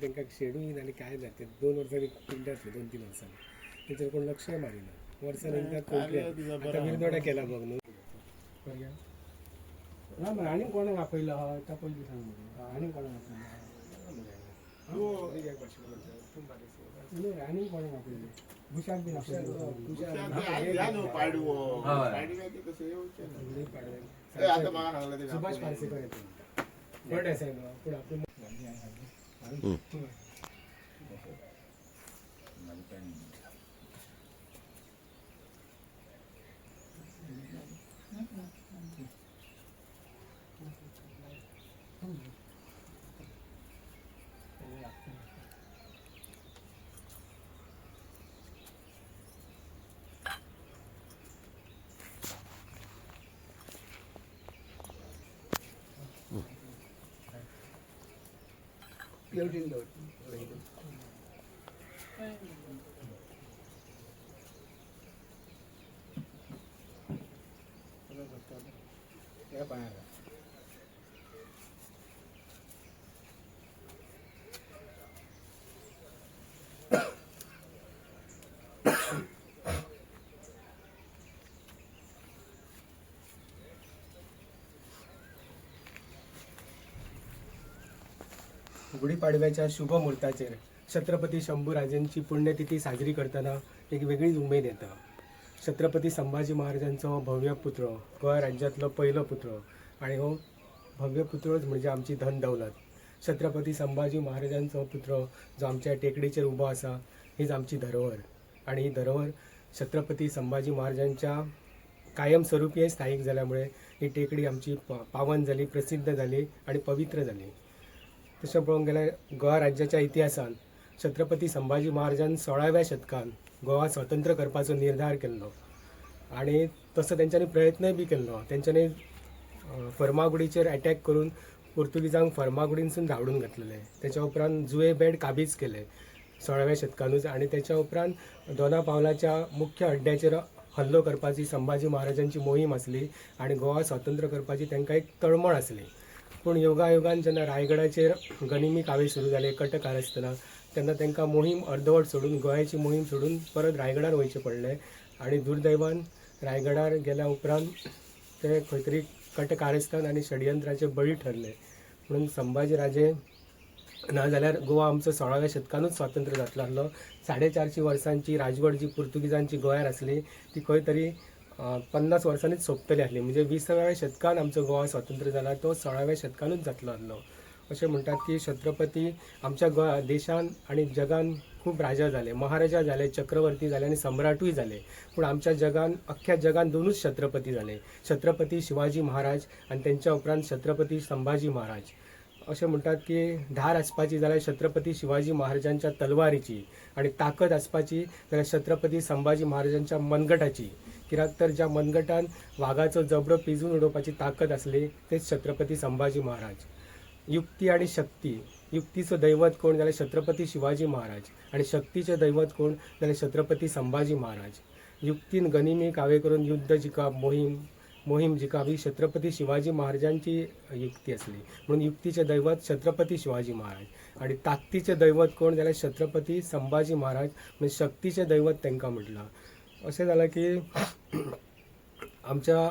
त्यांना शेड्यूल आणि काय नाही ते 2 वर्सांनी पिंडातले 2-3 वर्सांनी त्याच्यावर कोण लक्ष मारिना वर्सांनी आता विरदोडा केला बघ न्हू ना मग आणि कोणाक आपयला हय त्या पयलीं सांग मग आणि कोणाक आपयला आणि कोणाक आपयले भुशाक बीन सुभाष पारसेकर येतो बरं साहेब पुढे आपण गुढीपाडव्याच्या शुभ मुहूर्ताचेर छत्रपती शंभूराजांची पुण्यतिथी साजरी करताना एक वेगळीच उमेद येता. छत्रपती संभाजी महाराजांचो भव्य पुत्र गोंय राज्यातलो पहिलो पुत्र आणि हो भव्य पुत्रच म्हणजे आमची धन दौलत. छत्रपती संभाजी महाराजांचो पुत्र जो आमच्या टेकडीचेर उबो आसा हीच आमची धरोहर आणि ही धरोहर छत्रपती संभाजी महाराजांच्या कायमस्वरूपी स्थायिक झाल्यामुळे ही टेकडी आमची पावन झाली, प्रसिद्ध झाली आणि पवित्र झाली. तशें पळोवंक गेल्यार गोवा राज्याच्या इतिहासान छत्रपती संभाजी महाराजान 16व्या शतकान गोवा स्वतंत्र करपाचो निर्धार केल्लो आणि तसो तेंच्यांनी प्रयत्नय बी केल्लो. तेंच्यांनी फर्मागुडीचेर अटॅक करून पुर्तुगीजांक फर्मागुडीनसून धांवडून घातलेले. त्याच्या उपरांत जुये बेट काबीज केले 16व्या शतकानूच आणि त्याच्या उपरांत दोना पावलाच्या मुख्य अड्ड्याचेर हल्लो करपाची संभाजी महाराजांची मोहीम आसली आणि गोवा स्वतंत्र करपाची तांकां एक तळमळ आसली. पूण योगायोगान जेन्ना रायगडाचेर गनिमी कावे सुरू जाले कट कारस्तना तेन्ना तांकां मोहीम अर्दवट सोडून गोंयाची मोहीम सोडून परत रायगडार वयचें पडलें आणि दुर्दैवान रायगडार गेल्या उपरांत ते खंय तरी कट कारस्थान आनी षडयंत्राचे बळी ठरले. म्हणून संभाजी राजे ना जाल्यार गोवा आमचो 16व्या शतकानूच स्वातंत्र्य जातलो आसलो. 450 वर्सांची राजवट जी पुर्तुगीजांची गोंयार आसली ती खंय तरी 50 वर्सांनीच सोंपतली आसली. म्हणजे 20व्या शतकान आमचो गोवा स्वातंत्र्य जाला तो 16व्या शतकानूच जातलो आसलो. अशें म्हणटात की छत्रपती आमच्या गोंया देशान आनी जगान खूब राजा जाले, महाराजा जाले, चक्रवर्ती जाले आनी सम्राटूय जाले. पूण आमच्या जगान अख्ख्या जगान 2च छत्रपती जाले, छत्रपती शिवाजी महाराज आनी तेंच्या उपरांत छत्रपती संभाजी महाराज. अशें म्हणटात की धार आसपाची जाल्यार छत्रपती शिवाजी महाराजांच्या तलवारीची आणि ताकद आसपाची जाल्यार छत्रपती संभाजी महाराजांच्या मनगटाची. कित्याक तर ज्या मनगटान वाघाचो जबडो पिंजून उडोवपाची ताकद आसली तेच छत्रपती संभाजी महाराज. युक्ती आणि शक्ती, युक्तीचो दैवत कोण जाल्यार छत्रपती शिवाजी महाराज आणि शक्तीचे दैवत कोण जाल्यार छत्रपती संभाजी महाराज. युक्तीन गनिमी कावे करून युद्ध जिखप, मोहीम जिखावी छत्रपती शिवाजी महाराजांची युक्ती आसली. म्हणून युक्तीचे दैवत छत्रपती शिवाजी महाराज आणि ताकदीचे दैवत कोण जाल्यार छत्रपती संभाजी महाराज. म्हणजे शक्तीचे दैवत तांकां म्हटलां. अशें जालां की आमच्या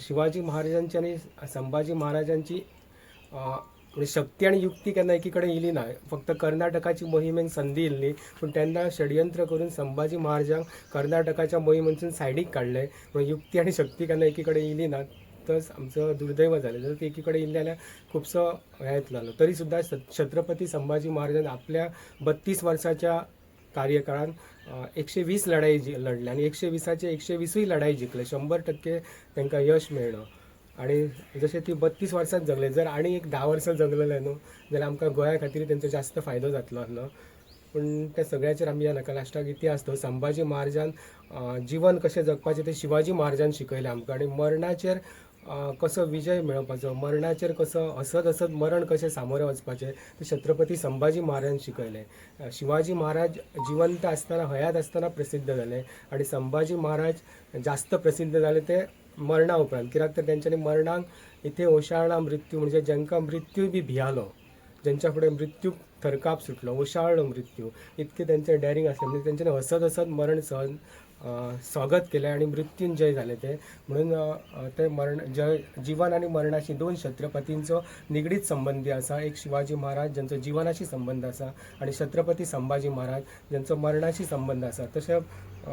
शिवाजी महाराजांची आणि संभाजी महाराजांची म्हणजे शक्ती आणि युक्ती केन्ना एकी कडेन येयली ना. फक्त कर्नाटकाची मोहिमेक संदी येयल्ली पूण तेन्ना षडयंत्र करून संभाजी महाराजांक कर्नाटकाच्या मोहिमेंतसून सायडीक काडले. म्हणजे युक्ती आणि शक्ती केन्ना एकी कडेन येयली ना. तस आमचं दुर्दैव जालें. जर ती एकी कडेन येयली जाल्यार खुबसो हें येतलो. तरी सुद्दां छत्रपती संभाजी महाराजान आपल्या 32 वर्साच्या कार्यकाळान 120 लढाई लढल्या आणि 120चे 120 लढाई जिंकले. 100% तांकां यश मेळ्ळें. आणि जशें ती 32 वर्सांच जगले, जर आनी एक 10 वर्सां जगलेले न्हू जाल्यार आमकां गोंया खातीर तेंचो जास्त फायदो जातलो आसलो. पूण त्या सगळ्याचेर आमी या नाका. लास्टाक इतिहास तो संभाजी महाराजान जीवन कशें जगपाचें ते शिवाजी महाराजान शिकयलें आमकां. आणि मरणाचेर कसो विजय मेळोवपाचो, मरणाचेर कसो हसत हसत मरण कशें सामोरें वचपाचें ते छत्रपती संभाजी महाराजान शिकयलें. शिवाजी महाराज जिवंत आसतना हयात आसतना प्रसिद्ध जाले आणि संभाजी महाराज जास्त प्रसिद्ध जाले ते मरणा उपरांत. कित्याक तर तेंच्यांनी मरणाक इथे ओशाळा मृत्यू म्हणजे जांकां मृत्यू बी भियालो ज्यांच्या पुढे मृत्यू थरकाप सुटलो, ओशाळलो मृत्यू, इतके त्यांचे डॅरिंग असले म्हणजे त्यांच्याने हसत हसत मरण स्वागत केलं आणि मृत्युंजय झाले ते. म्हणून ते जीवन आणि मरणाशी दोन छत्रपतींचो निगडीत संबंधी असा. एक शिवाजी महाराज ज्यांचो जीवनाशी संबंध असा आणि छत्रपती संभाजी महाराज ज्यांचो मरणाशी संबंध असा. तसे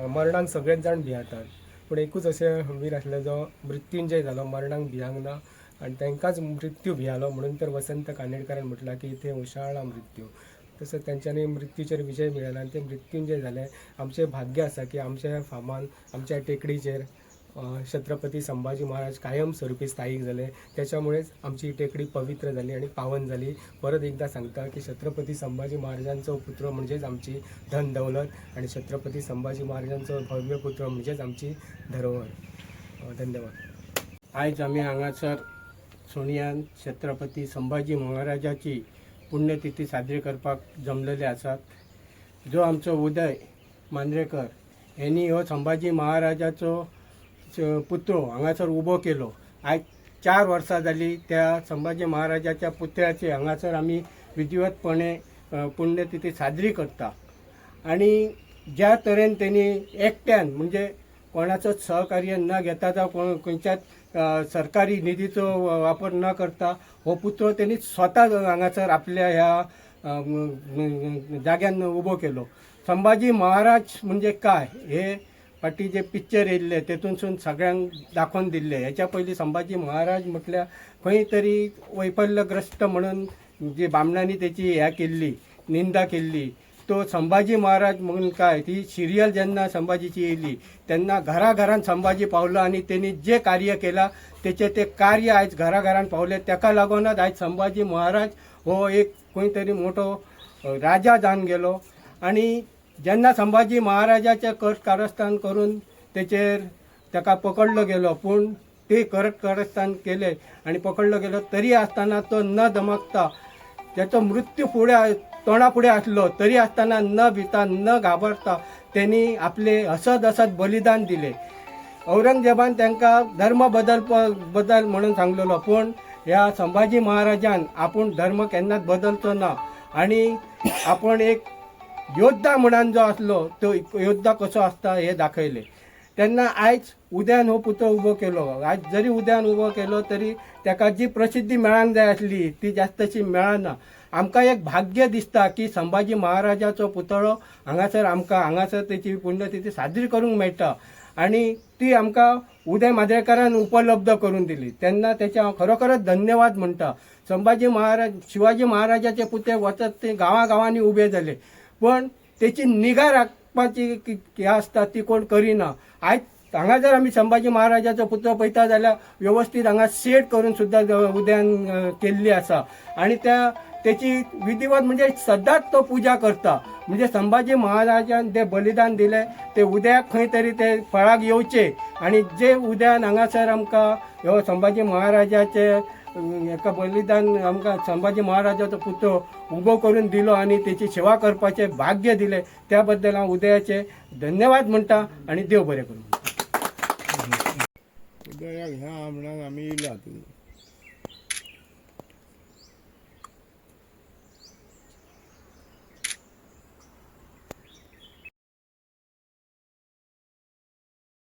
मरणांक सगळेच जाण भियातात, पण एकूच असे वीर असले जो मृत्युंजय झालो, मरणांक भियांक ना आणि तांकांच मृत्यू भियालो. म्हणून तर वसंत कानेटकरान म्हटला की इथे ओशाळला मृत्यू. तसं त्यांच्यानी मृत्यूचेर विजय मिळाला आणि ते मृत्युंजय झाले. आमचे भाग्य असा की आमच्या फामान आमच्या टेकडीचेर छत्रपती संभाजी महाराज कायमस्वरूपी स्थायिक झाले. त्याच्यामुळेच आमची टेकडी पवित्र झाली आणि पावन झाली. परत एकदा सांगता की छत्रपती संभाजी महाराजांचो पुत्र म्हणजेच आमची धन दौलत आणि छत्रपती संभाजी महाराजांचो भव्य पुत्र म्हणजेच आमची धरोहर. धन्यवाद. आयज आमी हांगासर सोणियान छत्रपती संभाजी महाराजाची पुण्यतिथी साजरी करपाक जमलेले आसात. जो आमचो उदय मांद्रेकर यांनी हो संभाजी महाराजाचो पुतळो हांगासर उबो केलो. आयज 4 वर्सां जाली त्या संभाजी महाराजाच्या पुतळ्याची हांगासर आमी विधिवतपणे पुण्यतिथी साजरी करता. आणि ज्या तरेन त्यांनी एकट्यान म्हणजे कोणाचोच सहकार्य न घेता जावं खंयच्याच सरकारी निधीचो वापर न करता हो पुतळो त्यांनी स्वता हांगासर आपल्या ह्या जाग्यान उबो केलो. संभाजी महाराज म्हणजे काय हे फाटी जे पिक्चर येयल्ले तेतूनसून सगळ्यांक दाखोवन दिल्ले. हेच्या पयलीं संभाजी महाराज म्हटल्यार खंय तरी वैफल्यग्रस्त म्हणून जी बामणांनी त्याची ह्या केल्ली, निंदा केल्ली. तो संभाजी महाराज म्हणून काय ती सिरियल जेन्ना संभाजीची येयली तेन्ना घराघरांत संभाजी पावलो आणि त्यांनी जे कार्य केला त्याचे ते कार्य आयज घराघरांत पावले. ताका लागूनच आयज संभाजी महाराज हो एक खंय तरी मोठो राजा जावन गेलो. आणि जेन्ना संभाजी महाराजाचे कारस्थान करून ताका पकडलो गेलो, पण ते कारस्थान केले आणि पकडलो गेलो तरी आसतना तो न दमकता त्याचो मृत्यू तोंडा पुढे असलो तरी असताना न भिता न घाबरता त्यांनी आपले हसत बलिदान दिले. औरंगजेबान त्यांना धर्म बदल म्हणून सांगलेलो, पण ह्या संभाजी महाराजान आपण धर्म केन्नाच बदलचो ना आणि आपण एक योद्धा म्हणून जो असलो तो योद्धा कसो असता हे दाखयले. त्यांना आयज उद्यान हो पुतळो उबो केलो. आज जरी उद्यान उबो केलो तरी ताका जी प्रसिद्धी मेळांक जाय आसली ती जास्तशी मेळना. आमकां एक भाग्य दिसता की संभाजी महाराजाचो पुतळो हांगासर त्याची पुण्यतिथी साजरी करूंक मेळटा आणि ती आमकां उदय मांद्रेकरान उपलब्ध करून दिली. तेन्ना त्याचे हांव खरोखरच धन्यवाद म्हणटा. संभाजी महाराज शिवाजी महाराजाचे पुतळे वचत ते गांवांनी उबे जाले, पण त्याची निगा राखपाची हे आसता ती कोण करिना. आयज हांगा जर आमी संभाजी महाराजाचो पुतळो पळयता जाल्यार व्यवस्थित हांगा सेट करून सुद्दां उद्यान केल्ली आसा आणि त्याची विधिवत म्हणजे सदांच तो पूजा करता. म्हणजे संभाजी महाराजान जे बलिदान दिले ते उद्याक खंय तरी ते फळाक येवचे आणि जे उद्यान हांगासर आमकां ह्यो संभाजी महाराजाचे एका बलिदान आमकां संभाजी महाराजाचो पुतळो उबो करून दिलो आणि त्याची सेवा करपाचे भाग्य दिले त्या बद्दल हांव उदयाचे धन्यवाद म्हणटा आणि देव बरें करूं. उदयाक ह्या म्हणून आमी येयला.